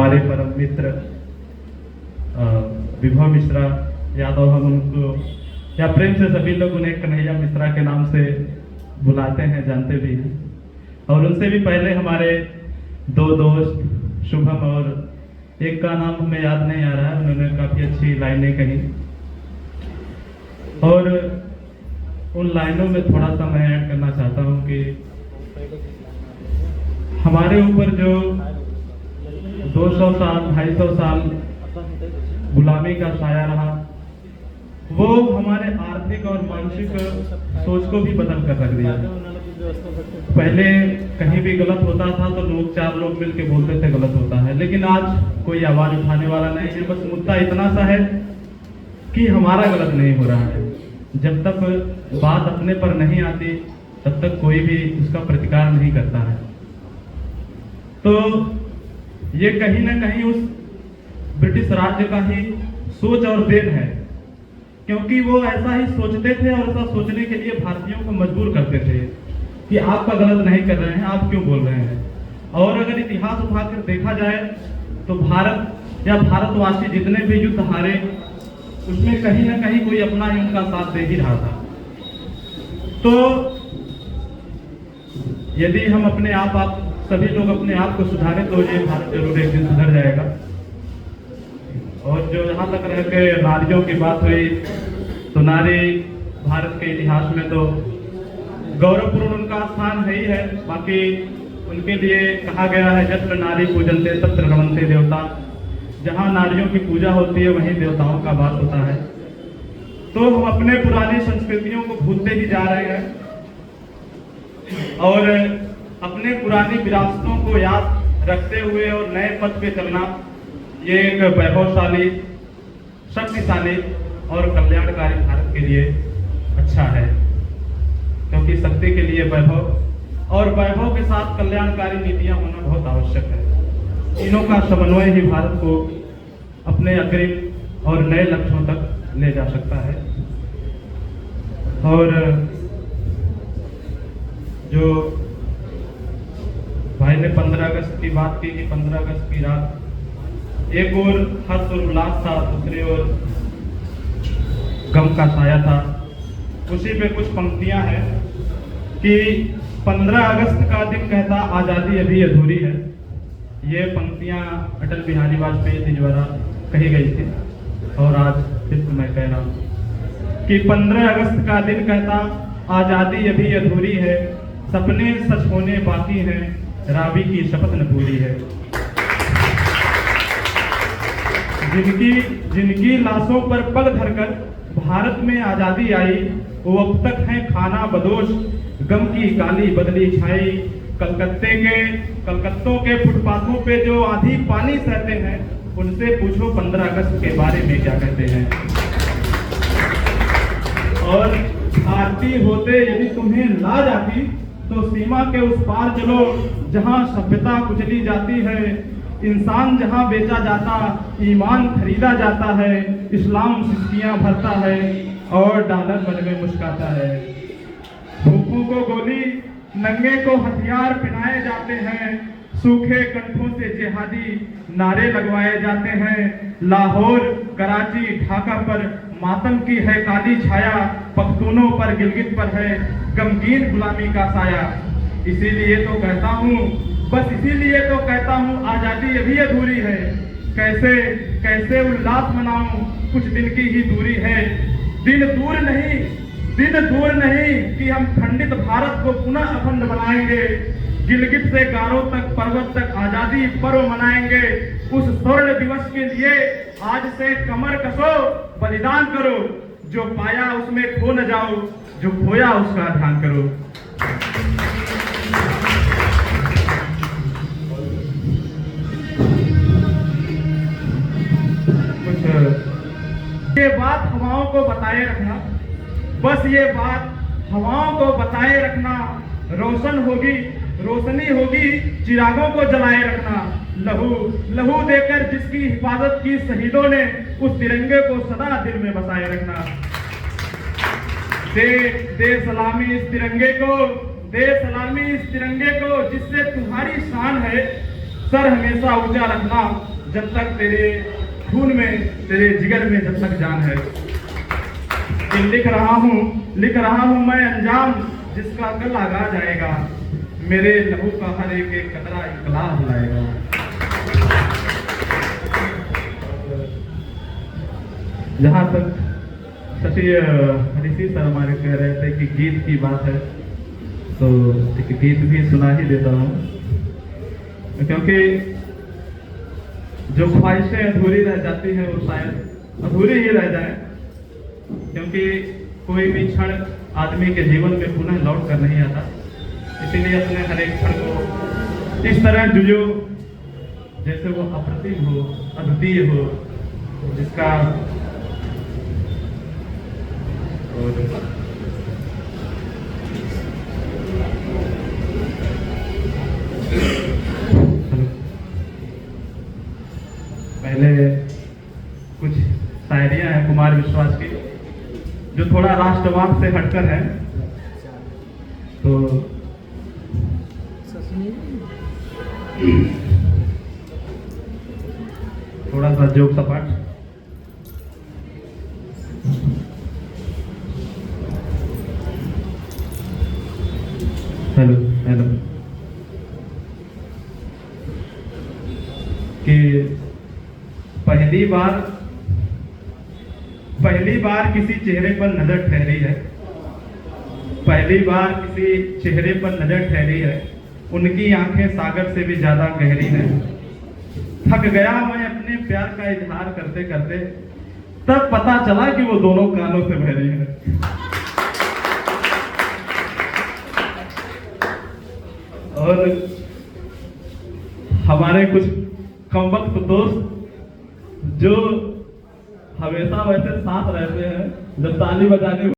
हमारे परम मित्र विभव मिश्रा यादव, हम उनको या प्रेम से सभी लोग उन्हें कन्हैया मिश्रा के नाम से बुलाते हैं, जानते भी हैं। और उनसे भी पहले हमारे दो दोस्त शुभम और एक का नाम हमें याद नहीं आ रहा है, उन्होंने काफ़ी अच्छी लाइनें कही और उन लाइनों में थोड़ा सा मैं ऐड करना चाहता हूँ कि हमारे ऊपर जो 200 साल 250 साल गुलामी का साया रहा, वो हमारे आर्थिक और मानसिक सोच को भी बदल कर रख दिया। पहले कहीं भी गलत होता था तो लोग 4 लोग मिलकर बोलते थे गलत होता है, लेकिन आज कोई आवाज उठाने वाला नहीं है। बस मुद्दा इतना सा है कि हमारा गलत नहीं हो रहा है। जब तक बात अपने पर नहीं आती तब तक कोई भी उसका प्रतिकार नहीं करता है। तो ये कहीं ना कहीं उस ब्रिटिश राज्य का ही सोच और देन है, क्योंकि वो ऐसा ही सोचते थे और ऐसा सोचने के लिए भारतीयों को मजबूर करते थे कि आपका गलत नहीं कर रहे हैं, आप क्यों बोल रहे हैं। और अगर इतिहास उठाकर देखा जाए तो भारत या भारतवासी जितने भी युद्ध हारे उसमें कहीं ना कहीं कोई अपना ही उनका साथ दे ही रहा था। तो यदि हम अपने आप सभी लोग अपने आप को सुधारें तो ये भारत जरूर एक दिन सुधर जाएगा। और जो यहाँ तक रह के नारियों की बात हुई तो नारी भारत के इतिहास में तो गौरवपूर्ण उनका स्थान है ही है। बाकी उनके लिए कहा गया है यत्र नारी पूजन्ते तत्र रमन्ते देवता, जहाँ नारियों की पूजा होती है वहीं देवताओं का वास होता है। तो हम अपने पुरानी संस्कृतियों को भूलते ही जा रहे हैं और अपने पुरानी विरासतों को याद रखते हुए और नए पथ पे चलना ये एक वैभवशाली, शक्तिशाली और कल्याणकारी भारत के लिए अच्छा है, क्योंकि शक्ति के लिए वैभव और वैभव के साथ कल्याणकारी नीतियां होना बहुत आवश्यक है। तीनों का समन्वय ही भारत को अपने अग्रिम और नए लक्ष्यों तक ले जा सकता है। और जो भाई ने 15 अगस्त की बात की कि 15 अगस्त की रात एक और हर्ष और उल्लास था, दूसरी ओर गम का साया था। उसी पे कुछ पंक्तियां हैं कि 15 अगस्त का दिन कहता आजादी अभी अधूरी है। ये पंक्तियां अटल बिहारी वाजपेयी जी द्वारा कही गई थी और आज फिर मैं कह रहा हूं कि 15 अगस्त का दिन कहता आजादी अभी अधूरी है, सपने सच होने बाकी हैं, रावी की शपथ न पूरी है। जिनकी लाशों पर पग धरकर भारत में आजादी आई, वो अब तक है खाना बदोश, गम की काली बदली छाई। कलकत्तों के फुटपाथों पे जो आंधी पानी सहते हैं, उनसे पूछो 15 अगस्त के बारे में क्या कहते हैं। और भारतीय होते यदि तुम्हें लाज आती तो सीमा के उस पार चलो, जहां सभ्यता कुचली जाती है, इंसान जहां बेचा जाता, ईमान खरीदा जाता है, इस्लाम सिस्कियां भरता है और डॉलर मन में मुस्काता है। भूखों को गोली, नंगे को हथियार पहनाए जाते हैं, सूखे कंठों से जिहादी नारे लगवाए जाते हैं। लाहौर, कराची, ढाका पर मातम की है काली छाया, पख्तूनों पर गिलगित पर है गमगीन गुलामी का साया। इसीलिए तो कहता हूँ, बस इसीलिए तो कहता हूँ आजादी अभी अधूरी है। कैसे कैसे उल्लास मनाऊं, कुछ दिन की ही दूरी है। दिन दूर नहीं कि हम खंडित भारत को पुनः अखंड बनाएंगे। गिलगित से गारो तक, पर्वत तक आजादी पर्व मनाएंगे। उस स्वर्ण दिवस के लिए आज से कमर कसो, बलिदान करो। जो पाया उसमें खो न जाओ, जो खोया उसका ध्यान करो। ये बात हवाओं को बताए रखना, बस ये बात हवाओं को बताए रखना। रोशनी होगी चिरागों को जलाए रखना। लहू देकर जिसकी हिफाजत की शहीदों ने, उस तिरंगे को सदा दिल में बसाए रखना। दे सलामी इस तिरंगे को, जिससे तुम्हारी शान है। सर हमेशा ऊंचा रखना, जब तक तेरे खून में, तेरे जिगर में जब तक जान है। कि लिख रहा हूँ मैं अंजाम जिसका कल आगाज आएगा। मेरे लहू का हर एक एक कतरा इनकलाब लाएगा। जहाँ तक शशि ऋषि सर हमारे कह रहे थे कि गीत की बात है, तो एक गीत भी सुना ही देता हूँ, क्योंकि जो ख्वाहिशें अधूरी रह जाती हैं वो शायद अधूरी ही रह जाए, क्योंकि कोई भी क्षण आदमी के जीवन में पुनः लौट कर नहीं आता। इसीलिए अपने हर एक क्षण को इस तरह जुझो जैसे वो अप्रतिम हो, अद्वितीय हो, जिसका पहले कुछ शायरियां हैं कुमार विश्वास की, जो थोड़ा राष्ट्रवाद से हटकर है, तो थोड़ा सा जोक सपाट। हेलो हेलो कि पहली बार किसी चेहरे पर नजर ठहरी है, पहली बार किसी चेहरे पर नजर ठहरी है, उनकी आंखें सागर से भी ज्यादा गहरी हैं। थक गया मैं अपने प्यार का इजहार करते करते, तब पता चला कि वो दोनों कानों से भरी है। और हमारे कुछ कमबख्त दोस्त जो हमेशा वैसे साथ रहते हैं, जब ताली बजाने